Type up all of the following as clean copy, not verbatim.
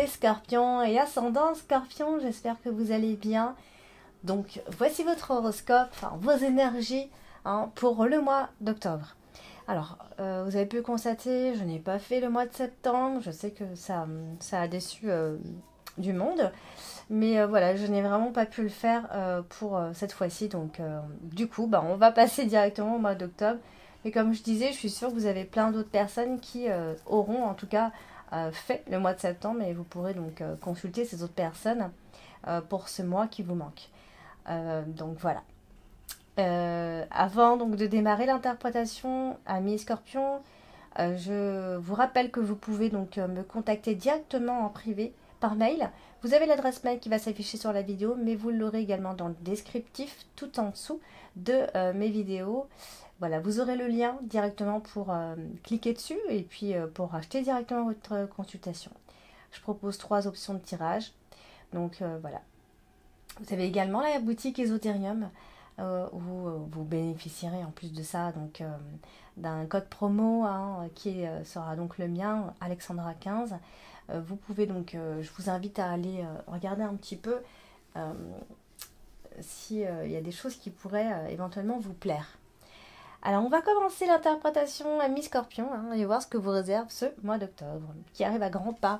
les scorpions et ascendant scorpion, j'espère que vous allez bien. Donc voici votre horoscope, enfin vos énergies pour le mois d'octobre. Alors, vous avez pu constater, je n'ai pas fait le mois de septembre, je sais que ça a déçu du monde, mais voilà, je n'ai vraiment pas pu le faire pour cette fois-ci, donc du coup, on va passer directement au mois d'octobre. Et comme je disais, je suis sûre que vous avez plein d'autres personnes qui auront en tout cas fait le mois de septembre, et vous pourrez donc consulter ces autres personnes pour ce mois qui vous manque. Donc voilà. Avant donc de démarrer l'interprétation, amis Scorpion, je vous rappelle que vous pouvez donc me contacter directement en privé par mail. Vous avez l'adresse mail qui va s'afficher sur la vidéo, mais vous l'aurez également dans le descriptif tout en dessous de mes vidéos. Voilà, vous aurez le lien directement pour cliquer dessus et puis pour acheter directement votre consultation. Je propose 3 options de tirage. Donc voilà. Vous avez également la boutique Esoterium où vous bénéficierez en plus de ça donc d'un code promo qui sera donc le mien, Alexandra 15. Vous pouvez donc, je vous invite à aller regarder un petit peu s'il y a des choses qui pourraient éventuellement vous plaire. Alors on va commencer l'interprétation à mi-scorpion et voir ce que vous réserve ce mois d'octobre qui arrive à grands pas.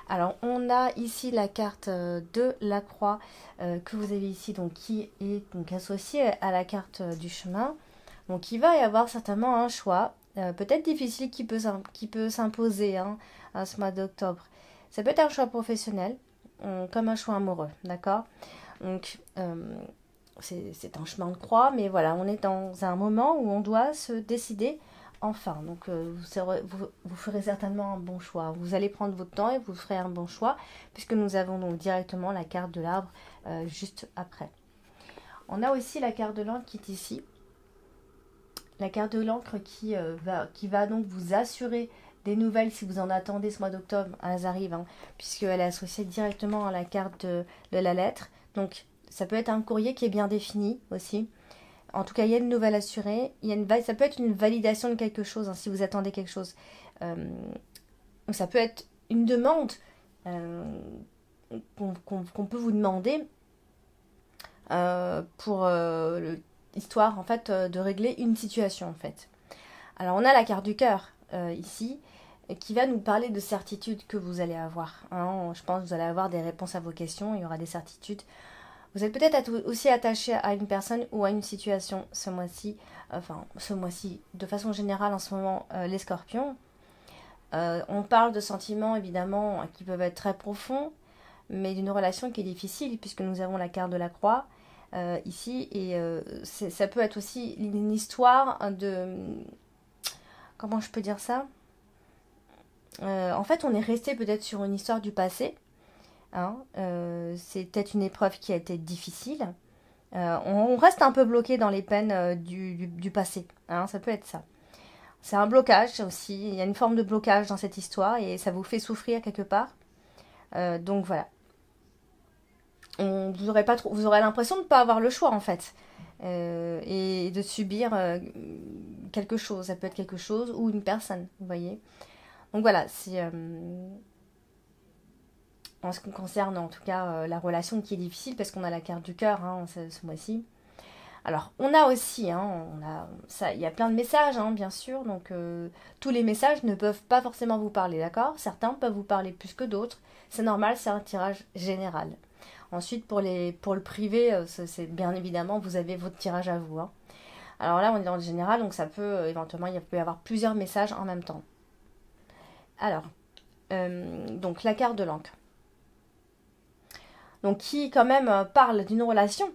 Alors on a ici la carte de la croix que vous avez ici, donc qui est donc associée à la carte du chemin. Donc il va y avoir certainement un choix, peut-être difficile, qui peut s'imposer à ce mois d'octobre. Ça peut être un choix professionnel, comme un choix amoureux, d'accord? Donc c'est un chemin de croix, mais voilà, on est dans un moment où on doit se décider enfin. Donc vous ferez certainement un bon choix. Vous allez prendre votre temps et vous ferez un bon choix, puisque nous avons donc directement la carte de l'arbre juste après. On a aussi la carte de l'encre qui est ici. La carte de l'encre qui va donc vous assurer des nouvelles si vous en attendez ce mois d'octobre. Elles arrivent, puisqu'elle est associée directement à la carte de la lettre. Donc ça peut être un courrier qui est bien défini aussi. En tout cas, il y a une nouvelle assurée. Ça peut être une validation de quelque chose, si vous attendez quelque chose. Ça peut être une demande qu'on peut vous demander pour histoire en fait de régler une situation en fait. Alors on a la carte du cœur ici qui va nous parler de certitudes que vous allez avoir. Je pense que vous allez avoir des réponses à vos questions, il y aura des certitudes. Vous êtes peut-être aussi attaché à une personne ou à une situation ce mois-ci, de façon générale en ce moment, les scorpions. On parle de sentiments évidemment qui peuvent être très profonds, mais d'une relation qui est difficile puisque nous avons la carte de la croix ici, et ça peut être aussi une histoire de... Comment je peux dire ça ? En fait, on est resté peut-être sur une histoire du passé. C'est peut-être une épreuve qui a été difficile. On reste un peu bloqué dans les peines du passé. Ça peut être ça. C'est un blocage aussi. Il y a une forme de blocage dans cette histoire et ça vous fait souffrir quelque part. Donc voilà. Vous aurez l'impression de ne pas avoir le choix en fait. Et de subir quelque chose. Ça peut être quelque chose ou une personne. Vous voyez. Donc voilà. C'est... en ce qui concerne en tout cas la relation qui est difficile parce qu'on a la carte du cœur ce mois-ci. Alors on a aussi, il y a plein de messages bien sûr, donc tous les messages ne peuvent pas forcément vous parler, d'accord? Certains peuvent vous parler plus que d'autres, c'est normal, c'est un tirage général. Ensuite pour le privé, c'est bien évidemment, vous avez votre tirage à vous. Alors là on est dans le général, donc ça peut éventuellement, il peut y avoir plusieurs messages en même temps. Alors, donc la carte de l'encre. Donc qui quand même parle d'une relation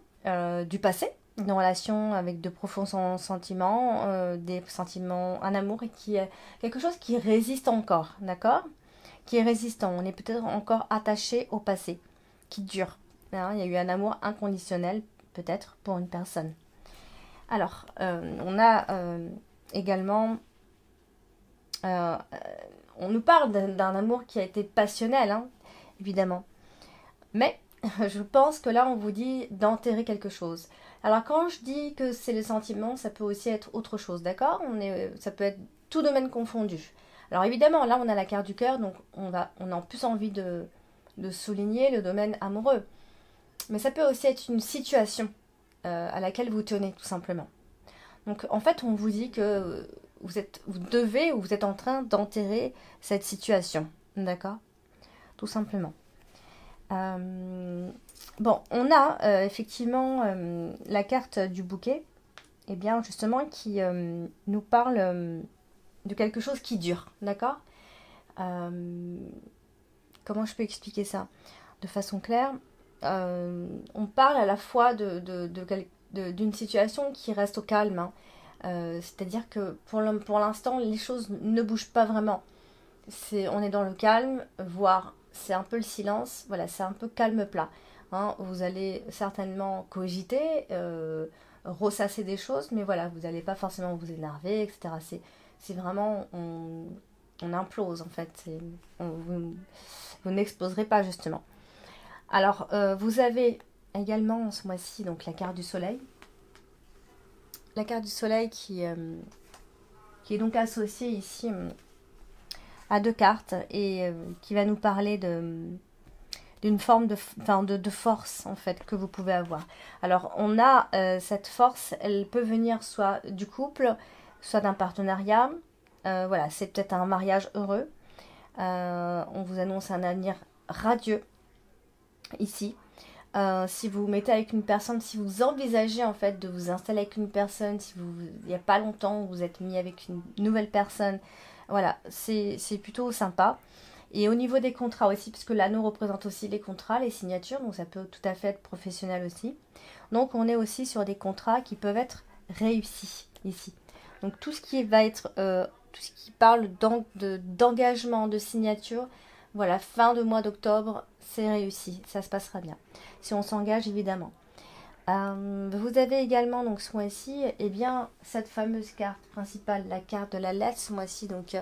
du passé, une relation avec de profonds sentiments, des sentiments, un amour et qui est quelque chose qui résiste encore, d'accord? Qui est résistant, on est peut-être encore attaché au passé, qui dure. Il y a eu un amour inconditionnel peut-être pour une personne. Alors, on a également... on nous parle d'un amour qui a été passionnel, évidemment. Mais je pense que là, on vous dit d'enterrer quelque chose. Alors, quand je dis que c'est les sentiments, ça peut aussi être autre chose, d'accord? Ça peut être tout domaine confondu. Alors évidemment, là on a la carte du cœur, donc on a en plus envie de souligner le domaine amoureux. Mais ça peut aussi être une situation à laquelle vous tenez, tout simplement. Donc en fait, on vous dit que vous devez ou vous êtes en train d'enterrer cette situation. D'accord? Tout simplement. Bon, on a effectivement la carte du bouquet, et bien justement qui nous parle de quelque chose qui dure. D'accord? Comment je peux expliquer ça de façon claire? On parle à la fois d'une situation qui reste au calme, hein. C'est-à-dire que pour l'instant, les choses ne bougent pas vraiment. On est dans le calme, voire c'est un peu le silence. Voilà, c'est un peu calme plat, hein. Vous allez certainement cogiter, ressasser des choses, mais voilà, vous n'allez pas forcément vous énerver, etc. C'est vraiment, on implose en fait. Vous n'exposerez pas justement. Alors, vous avez également ce mois-ci donc la carte du soleil. La carte du soleil qui est donc associée ici à 2 cartes et qui va nous parler d'une forme de force en fait que vous pouvez avoir. Alors, on a cette force, elle peut venir soit du couple, soit d'un partenariat. Voilà, c'est peut-être un mariage heureux. On vous annonce un avenir radieux ici. Si vous vous mettez avec une personne, si vous envisagez en fait de vous installer avec une personne, il n'y a pas longtemps vous êtes mis avec une nouvelle personne, voilà, c'est plutôt sympa. Et au niveau des contrats aussi, puisque l'anneau représente aussi les contrats, les signatures, donc ça peut tout à fait être professionnel aussi. Donc on est aussi sur des contrats qui peuvent être réussis ici. Donc tout ce qui va être, tout ce qui parle d'engagement, de signature, voilà, fin de mois d'octobre, c'est réussi, ça se passera bien. Si on s'engage, évidemment. Vous avez également, donc ce mois-ci, eh bien, cette fameuse carte principale, la carte de la lettre ce mois-ci. Donc,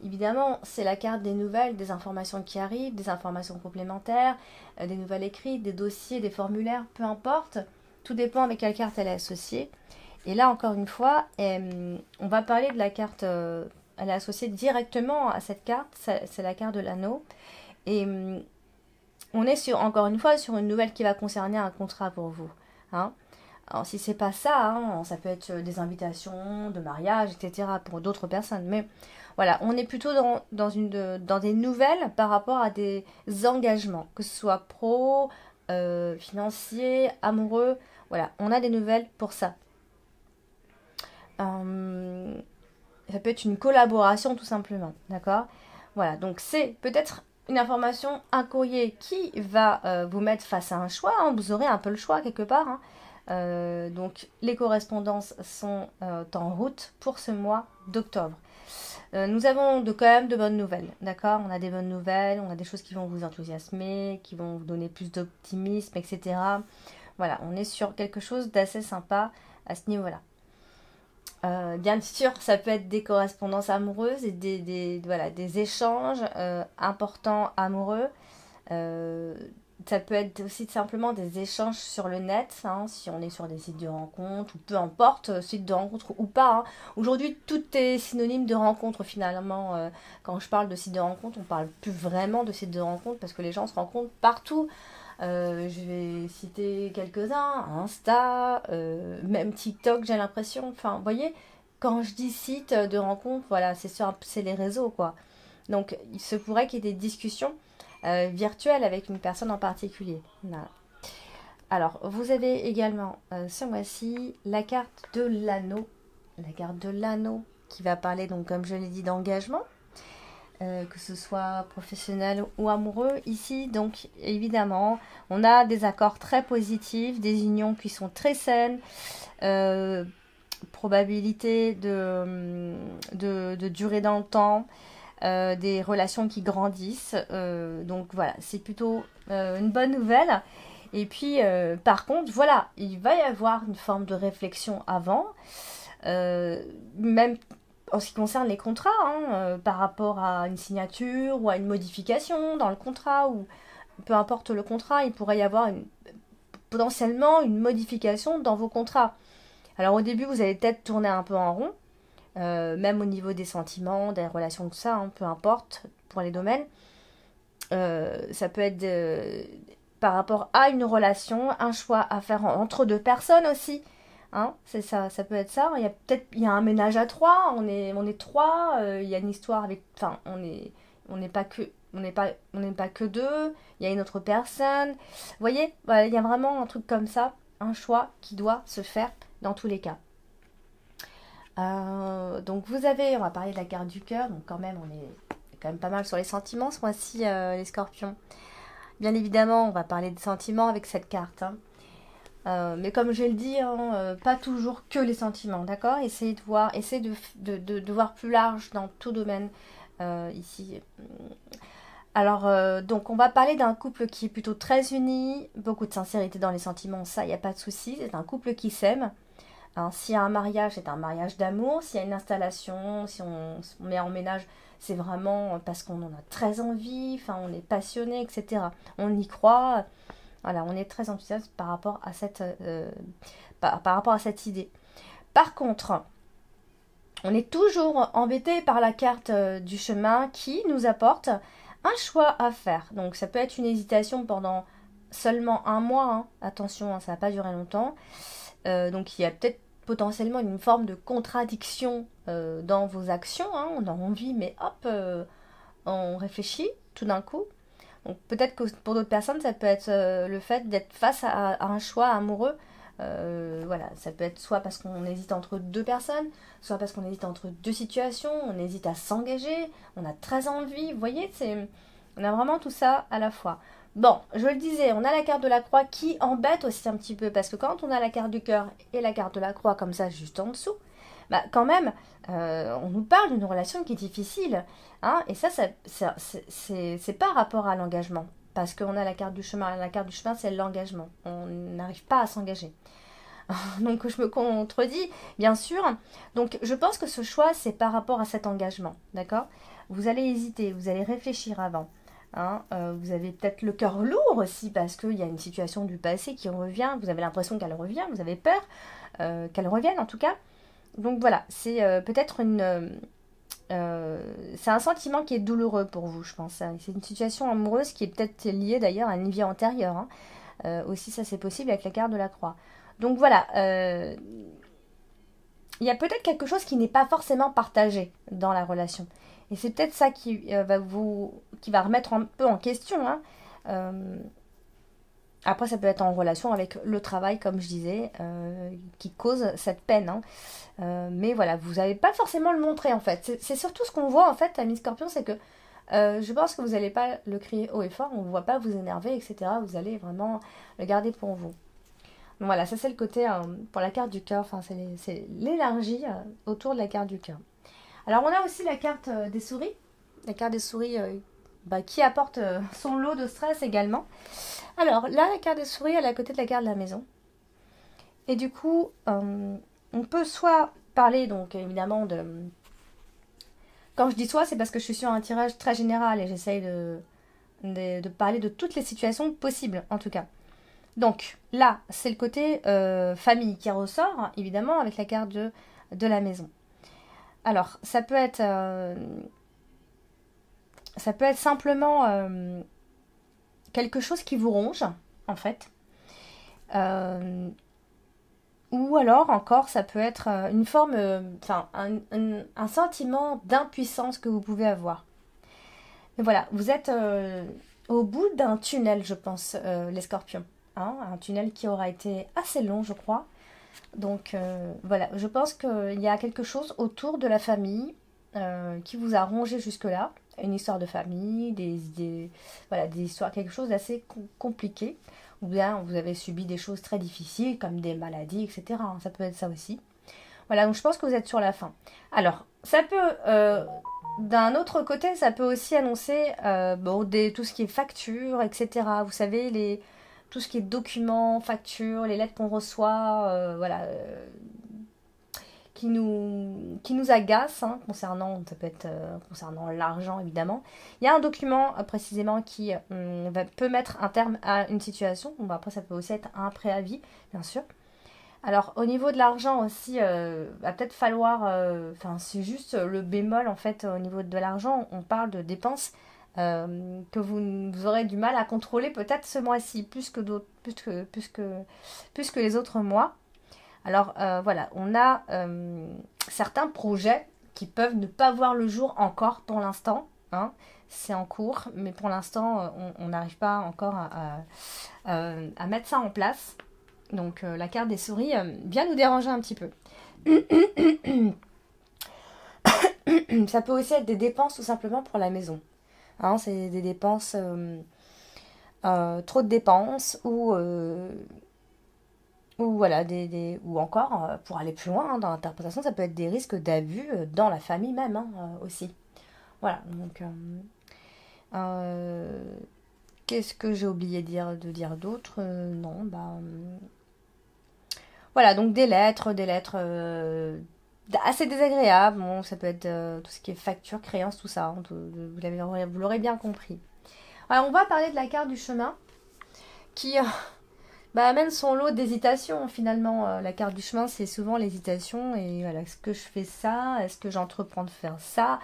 évidemment, c'est la carte des nouvelles, des informations qui arrivent, des informations complémentaires, des nouvelles écrites, des dossiers, des formulaires, peu importe. Tout dépend avec quelle carte elle est associée. Et là, encore une fois, on va parler de la carte... elle est associée directement à cette carte, c'est la carte de l'anneau. Et on est encore une fois sur une nouvelle qui va concerner un contrat pour vous, hein. Alors si c'est pas ça, hein, ça peut être des invitations de mariage, etc. pour d'autres personnes. Mais voilà, on est plutôt dans des nouvelles par rapport à des engagements, que ce soit pro, financier, amoureux. Voilà, on a des nouvelles pour ça. Ça peut être une collaboration tout simplement, d'accord? Voilà, donc c'est peut-être une information, un courrier qui va vous mettre face à un choix, hein. Vous aurez un peu le choix quelque part, hein. Donc les correspondances sont en route pour ce mois d'octobre. Nous avons quand même de bonnes nouvelles, d'accord? On a des bonnes nouvelles, on a des choses qui vont vous enthousiasmer, qui vont vous donner plus d'optimisme, etc. Voilà, on est sur quelque chose d'assez sympa à ce niveau-là. Bien sûr, ça peut être des correspondances amoureuses et des échanges importants amoureux. Ça peut être aussi simplement des échanges sur le net, hein, si on est sur des sites de rencontres, ou peu importe, site de rencontre ou pas, hein. Aujourd'hui, tout est synonyme de rencontre finalement. Quand je parle de site de rencontre, on parle plus vraiment de site de rencontre parce que les gens se rencontrent partout. Je vais citer quelques-uns, Insta, même TikTok, j'ai l'impression. Enfin, vous voyez, quand je dis site de rencontre, voilà, c'est les réseaux, quoi. Donc, il se pourrait qu'il y ait des discussions virtuelles avec une personne en particulier. Voilà. Alors, vous avez également ce mois-ci la carte de l'anneau. La carte de l'anneau qui va parler, donc, comme je l'ai dit, d'engagement. Que ce soit professionnel ou amoureux ici. Donc évidemment, on a des accords très positifs, des unions qui sont très saines, probabilité de durer dans le temps, des relations qui grandissent. Donc voilà, c'est plutôt une bonne nouvelle. Et puis par contre, voilà, il va y avoir une forme de réflexion avant, même en ce qui concerne les contrats, hein, par rapport à une signature ou à une modification dans le contrat, ou peu importe le contrat, il pourrait y avoir potentiellement une modification dans vos contrats. Alors au début, vous allez peut-être tourner un peu en rond, même au niveau des sentiments, des relations, tout ça, hein, peu importe pour les domaines. Ça peut être par rapport à une relation, un choix à faire entre deux personnes aussi. Hein, c'est ça, ça peut être ça. Il y a un ménage à trois, on est trois, il y a une histoire avec, enfin, on n'est pas que, on n'est pas que deux, il y a une autre personne. Vous voyez, voilà, il y a vraiment un truc comme ça, un choix qui doit se faire dans tous les cas. Donc on va parler de la carte du cœur, donc quand même, on est quand même pas mal sur les sentiments ce mois-ci, les scorpions. Bien évidemment, on va parler de sentiments avec cette carte. Hein. Mais comme je le dis, hein, pas toujours que les sentiments, d'accord? Essayez de voir plus large dans tout domaine ici. Alors, donc, on va parler d'un couple qui est plutôt très uni, beaucoup de sincérité dans les sentiments, ça, il n'y a pas de souci. C'est un couple qui s'aime. Hein, s'il y a un mariage, c'est un mariage d'amour. S'il y a une installation, si on met en ménage, c'est vraiment parce qu'on en a très envie, enfin, on est passionné, etc. On y croit. Voilà, on est très enthousiaste par rapport à par rapport à cette idée. Par contre, on est toujours embêté par la carte du chemin qui nous apporte un choix à faire. Donc ça peut être une hésitation pendant seulement un mois. Hein. Attention, hein, ça ne va pas durer longtemps. Donc il y a peut-être potentiellement une forme de contradiction dans vos actions. Hein. On a envie, mais hop, on réfléchit tout d'un coup. Donc peut-être que pour d'autres personnes, ça peut être le fait d'être face à un choix amoureux. Voilà, ça peut être soit parce qu'on hésite entre deux personnes, soit parce qu'on hésite entre deux situations, on hésite à s'engager, on a très envie. Vous voyez, on a vraiment tout ça à la fois. Bon, je le disais, on a la carte de la croix qui embête aussi un petit peu, parce que quand on a la carte du cœur et la carte de la croix comme ça juste en dessous, bah quand même, on nous parle d'une relation qui est difficile. Hein, et ça c'est par rapport à l'engagement. Parce qu'on a la carte du chemin. La carte du chemin, c'est l'engagement. On n'arrive pas à s'engager. Donc je me contredis, bien sûr. Donc je pense que ce choix, c'est par rapport à cet engagement. D'accord? Vous allez hésiter, vous allez réfléchir avant. Hein, vous avez peut-être le cœur lourd aussi parce qu'il y a une situation du passé qui revient. Vous avez l'impression qu'elle revient, vous avez peur qu'elle revienne en tout cas. Donc voilà, c'est peut-être c'est un sentiment qui est douloureux pour vous, je pense. C'est une situation amoureuse qui est peut-être liée d'ailleurs à une vie antérieure. Hein. Aussi, ça c'est possible avec la carte de la croix. Donc voilà, il y a peut-être quelque chose qui n'est pas forcément partagé dans la relation. Et c'est peut-être ça qui va remettre un peu en question. Hein. Après, ça peut être en relation avec le travail, comme je disais, qui cause cette peine. Hein. Mais voilà, vous n'allez pas forcément le montrer en fait. C'est surtout ce qu'on voit en fait, Ami Scorpion, c'est que je pense que vous n'allez pas le crier haut et fort, on ne voit pas vous énerver, etc. Vous allez vraiment le garder pour vous. Donc voilà, ça c'est le côté pour la carte du cœur, enfin c'est l'énergie autour de la carte du cœur. Alors on a aussi la carte des souris, la carte des souris qui apporte son lot de stress également. Alors là, la carte des souris, elle est à côté de la carte de la maison. Et du coup, on peut soit parler, donc évidemment, Quand je dis soit, c'est parce que je suis sur un tirage très général et j'essaye de parler de toutes les situations possibles, en tout cas. Donc là, c'est le côté famille qui ressort, hein, évidemment, avec la carte de la maison. Alors, ça peut être simplement quelque chose qui vous ronge, en fait. Ou alors encore, ça peut être une forme, un sentiment d'impuissance que vous pouvez avoir. Et voilà, vous êtes au bout d'un tunnel, je pense, les scorpions. Hein, un tunnel qui aura été assez long, je crois. Donc voilà, je pense qu'il y a quelque chose autour de la famille qui vous a rongé jusque-là. Une histoire de famille, des histoires, quelque chose d'assez compliqué. Ou bien vous avez subi des choses très difficiles, comme des maladies, etc. Ça peut être ça aussi. Voilà, donc je pense que vous êtes sur la fin. Alors, ça peut, d'un autre côté, ça peut aussi annoncer tout ce qui est facture, etc. Vous savez, tout ce qui est documents, factures, les lettres qu'on reçoit, qui nous agace, hein, ça peut être concernant l'argent évidemment. Il y a un document précisément qui peut mettre un terme à une situation. Bon, après ça peut aussi être un préavis, bien sûr. Alors, au niveau de l'argent aussi, va peut-être falloir, enfin, c'est juste le bémol, en fait, au niveau de l'argent, on parle de dépenses que vous aurez du mal à contrôler peut-être ce mois-ci, plus que d'autres, plus que les autres mois. Alors, voilà, on a certains projets qui peuvent ne pas voir le jour encore pour l'instant, hein. C'est en cours, mais pour l'instant, on n'arrive pas encore à mettre ça en place. Donc la carte des souris vient nous déranger un petit peu. Ça peut aussi être des dépenses tout simplement pour la maison. Hein, c'est des dépenses, trop de dépenses ou voilà, ou encore, pour aller plus loin hein, dans l'interprétation, ça peut être des risques d'abus dans la famille même hein, aussi. Voilà, donc euh, qu'est-ce que j'ai oublié de dire d'autre non, bah... Voilà, donc des lettres assez désagréables. Bon, ça peut être tout ce qui est facture, créance, tout ça. Hein, vous l'aurez bien compris. Alors, on va parler de la carte du chemin qui bah, amène son lot d'hésitation finalement. La carte du chemin, c'est souvent l'hésitation. Et voilà, est-ce que je fais ça? Est-ce que j'entreprends de faire ça?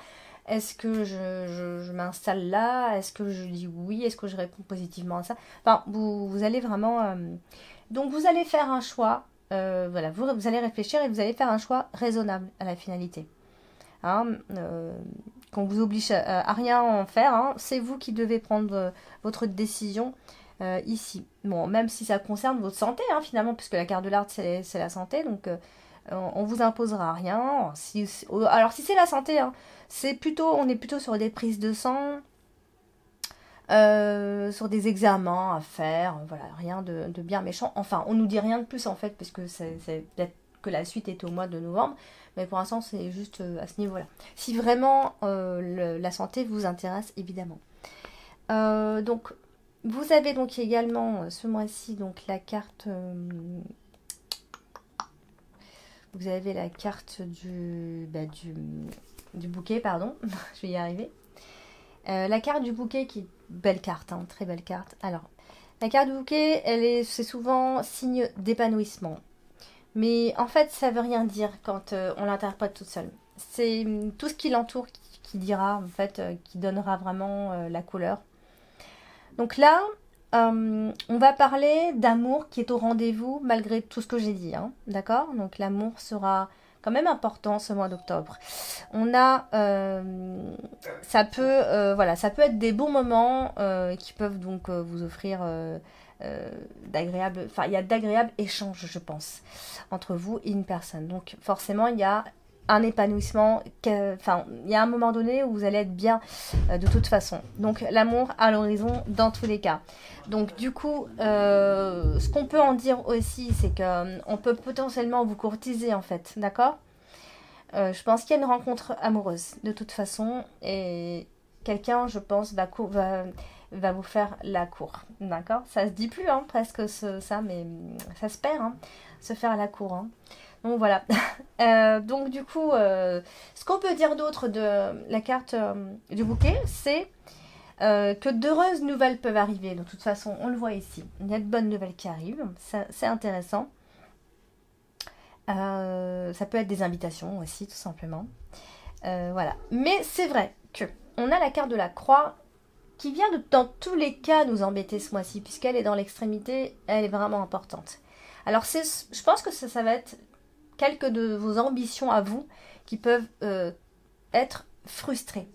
Est-ce que je m'installe là? Est-ce que je dis oui? Est-ce que je réponds positivement à ça? Enfin, vous allez vraiment... Donc, vous allez faire un choix. Voilà, vous allez réfléchir et vous allez faire un choix raisonnable à la finalité. Hein, qu'on vous oblige à rien en faire, hein, c'est vous qui devez prendre votre décision ici. Bon, même si ça concerne votre santé, hein, finalement, puisque la carte de l'art, c'est la santé, donc on vous imposera rien. Alors, si c'est la santé, hein, on est plutôt sur des prises de sang, sur des examens à faire, voilà, rien de bien méchant. Enfin, on nous dit rien de plus en fait, parce que c'est peut-être que la suite était au mois de novembre, mais pour l'instant c'est juste à ce niveau-là. Si vraiment la santé vous intéresse, évidemment. Donc, vous avez donc également ce mois-ci donc la carte. Vous avez la carte du bouquet, pardon, je vais y arriver. La carte du bouquet qui est belle carte, hein, très belle carte. Alors, la carte du bouquet, c'est souvent signe d'épanouissement. Mais en fait, ça veut rien dire quand on l'interprète toute seule. C'est tout ce qui l'entoure qui dira, en fait, qui donnera vraiment la couleur. Donc là, on va parler d'amour qui est au rendez-vous malgré tout ce que j'ai dit. Hein, d'accord? Donc l'amour sera quand même important ce mois d'octobre. On a, voilà, ça peut être des bons moments qui peuvent donc vous offrir d'agréables, enfin il y a d'agréables échanges, je pense, entre vous et une personne. Donc forcément il y a un épanouissement, enfin il y a un moment donné où vous allez être bien de toute façon. Donc l'amour à l'horizon dans tous les cas. Donc du coup, ce qu'on peut en dire aussi, c'est que on peut potentiellement vous courtiser en fait, d'accord? Je pense qu'il y a une rencontre amoureuse de toute façon et quelqu'un, je pense, va vous faire la cour, d'accord? Ça se dit plus, hein, presque ça, mais ça se perd, hein, se faire la cour. Hein. Donc voilà. Donc du coup, ce qu'on peut dire d'autre de la carte du bouquet, c'est que d'heureuses nouvelles peuvent arriver. De toute façon, on le voit ici. Il y a de bonnes nouvelles qui arrivent. C'est intéressant. Ça peut être des invitations aussi, tout simplement. Voilà. Mais c'est vrai que on a la carte de la croix qui vient dans tous les cas nous embêter ce mois-ci, puisqu'elle est dans l'extrémité, elle est vraiment importante. Alors je pense que ça va être quelques de vos ambitions à vous qui peuvent être frustrées.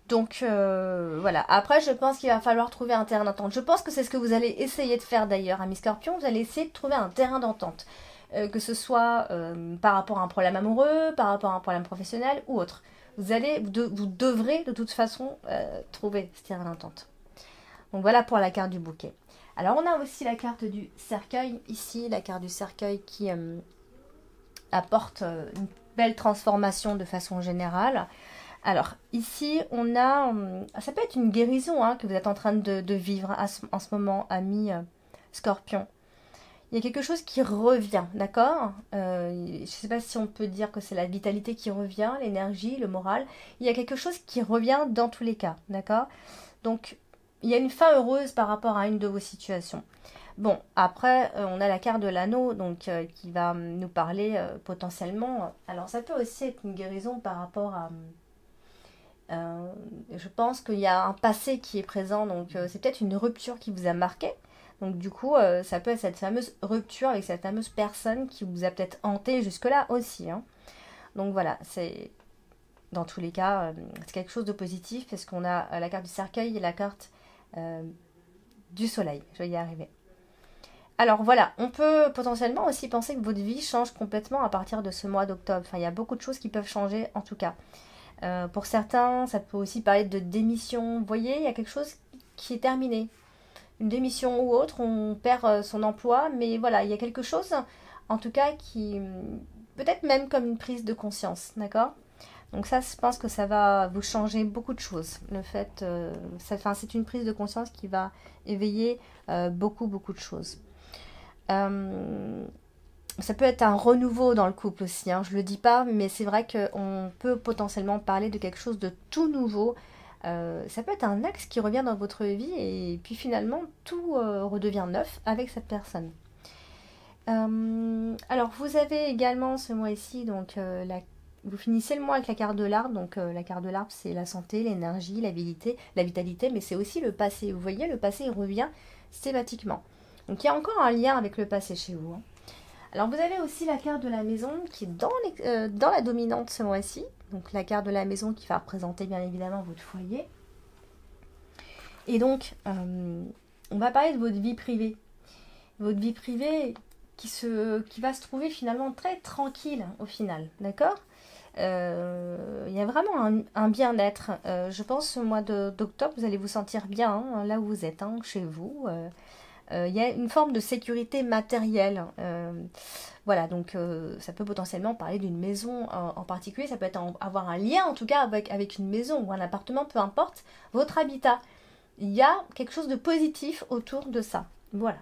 Donc voilà. Après, je pense qu'il va falloir trouver un terrain d'entente. Je pense que c'est ce que vous allez essayer de faire d'ailleurs, amis Scorpion. Vous allez essayer de trouver un terrain d'entente. Que ce soit par rapport à un problème amoureux, par rapport à un problème professionnel ou autre. Vous devrez de toute façon trouver ce terrain d'entente. Donc voilà pour la carte du bouquet. Alors on a aussi la carte du cercueil ici, la carte du cercueil qui apporte une belle transformation de façon générale. Alors ici on a, ça peut être une guérison hein, que vous êtes en train de vivre en ce moment, ami Scorpion. Il y a quelque chose qui revient, d'accord? Je ne sais pas si on peut dire que c'est la vitalité qui revient, l'énergie, le moral. Il y a quelque chose qui revient dans tous les cas, d'accord? Donc, il y a une fin heureuse par rapport à une de vos situations. Bon, après, on a la carte de l'anneau, donc qui va nous parler potentiellement. Alors, ça peut aussi être une guérison par rapport à. Je pense qu'il y a un passé qui est présent, donc c'est peut-être une rupture qui vous a marqué. Donc, du coup, ça peut être cette fameuse rupture avec cette fameuse personne qui vous a peut-être hanté jusque-là aussi, hein. Donc, voilà, c'est. Dans tous les cas, c'est quelque chose de positif parce qu'on a la carte du cercueil et la carte euh, du soleil. Je vais y arriver. Alors voilà, on peut potentiellement aussi penser que votre vie change complètement à partir de ce mois d'octobre. Enfin, il y a beaucoup de choses qui peuvent changer en tout cas. Pour certains, ça peut aussi parler de démission. Vous voyez, il y a quelque chose qui est terminé. Une démission ou autre, on perd son emploi, mais voilà, il y a quelque chose en tout cas qui peut-être même comme une prise de conscience, d'accord? Donc ça, je pense que ça va vous changer beaucoup de choses. Le fait, c'est une prise de conscience qui va éveiller beaucoup, beaucoup de choses. Euh, Ça peut être un renouveau dans le couple aussi, hein, je le dis pas, mais c'est vrai qu'on peut potentiellement parler de quelque chose de tout nouveau. Ça peut être un axe qui revient dans votre vie et puis finalement tout redevient neuf avec cette personne. Alors vous avez également ce mois-ci donc vous finissez le mois avec la carte de l'arbre. Donc la carte de l'arbre c'est la santé, l'énergie, la vitalité, mais c'est aussi le passé. Vous voyez, le passé il revient systématiquement. Donc il y a encore un lien avec le passé chez vous, hein. Alors vous avez aussi la carte de la maison qui est dans la dominante ce mois-ci. Donc la carte de la maison qui va représenter bien évidemment votre foyer. Et donc on va parler de votre vie privée. Votre vie privée qui va se trouver finalement très tranquille au final, d'accord? Il y a vraiment un bien-être. Je pense ce mois d'octobre, vous allez vous sentir bien hein, là où vous êtes, hein, chez vous. Il y a une forme de sécurité matérielle. Voilà, donc ça peut potentiellement parler d'une maison en particulier. Ça peut être avoir un lien en tout cas avec une maison ou un appartement, peu importe, votre habitat. Il y a quelque chose de positif autour de ça. Voilà.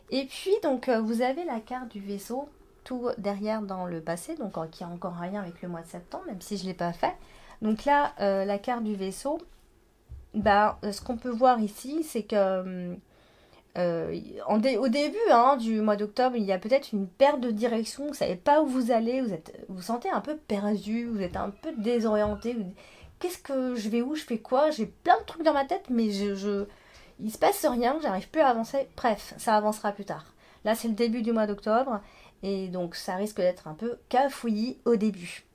Et puis, donc, vous avez la carte du vaisseau tout derrière dans le passé, donc qui a encore un lien avec le mois de septembre, même si je ne l'ai pas fait. Donc là, la carte du vaisseau, bah, ce qu'on peut voir ici, c'est que au début hein, du mois d'octobre, il y a peut-être une perte de direction, vous ne savez pas où vous allez, vous sentez un peu perdu, vous êtes un peu désorienté. Qu'est-ce que je vais où, je fais quoi? J'ai plein de trucs dans ma tête, mais il se passe rien, j'arrive plus à avancer. Bref, ça avancera plus tard. Là, c'est le début du mois d'octobre, et donc ça risque d'être un peu cafouillis au début.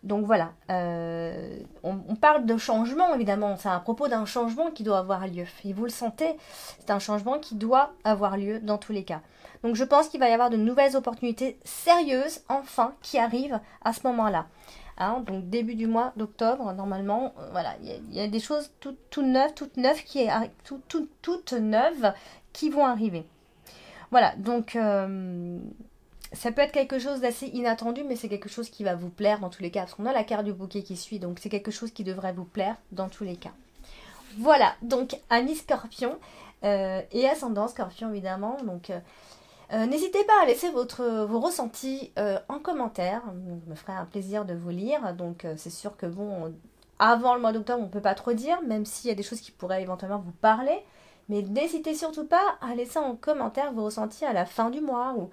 Donc voilà, on parle de changement évidemment, c'est à propos d'un changement qui doit avoir lieu. Et vous le sentez, c'est un changement qui doit avoir lieu dans tous les cas. Donc je pense qu'il va y avoir de nouvelles opportunités sérieuses, enfin, qui arrivent à ce moment-là. Hein, donc début du mois d'octobre, normalement, voilà, il y a des choses toutes neuves qui vont arriver. Voilà, donc ça peut être quelque chose d'assez inattendu, mais c'est quelque chose qui va vous plaire dans tous les cas, parce qu'on a la carte du bouquet qui suit, donc c'est quelque chose qui devrait vous plaire dans tous les cas. Voilà, donc amis Scorpion et ascendant Scorpion évidemment, donc n'hésitez pas à laisser vos ressentis en commentaire, je me ferai un plaisir de vous lire, donc c'est sûr que bon, avant le mois d'octobre on ne peut pas trop dire, même s'il y a des choses qui pourraient éventuellement vous parler, mais n'hésitez surtout pas à laisser en commentaire vos ressentis à la fin du mois ou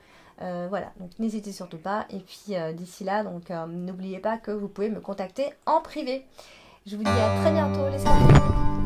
voilà, donc n'hésitez surtout pas. Et puis d'ici là, donc n'oubliez pas que vous pouvez me contacter en privé. Je vous dis à très bientôt les scorpions.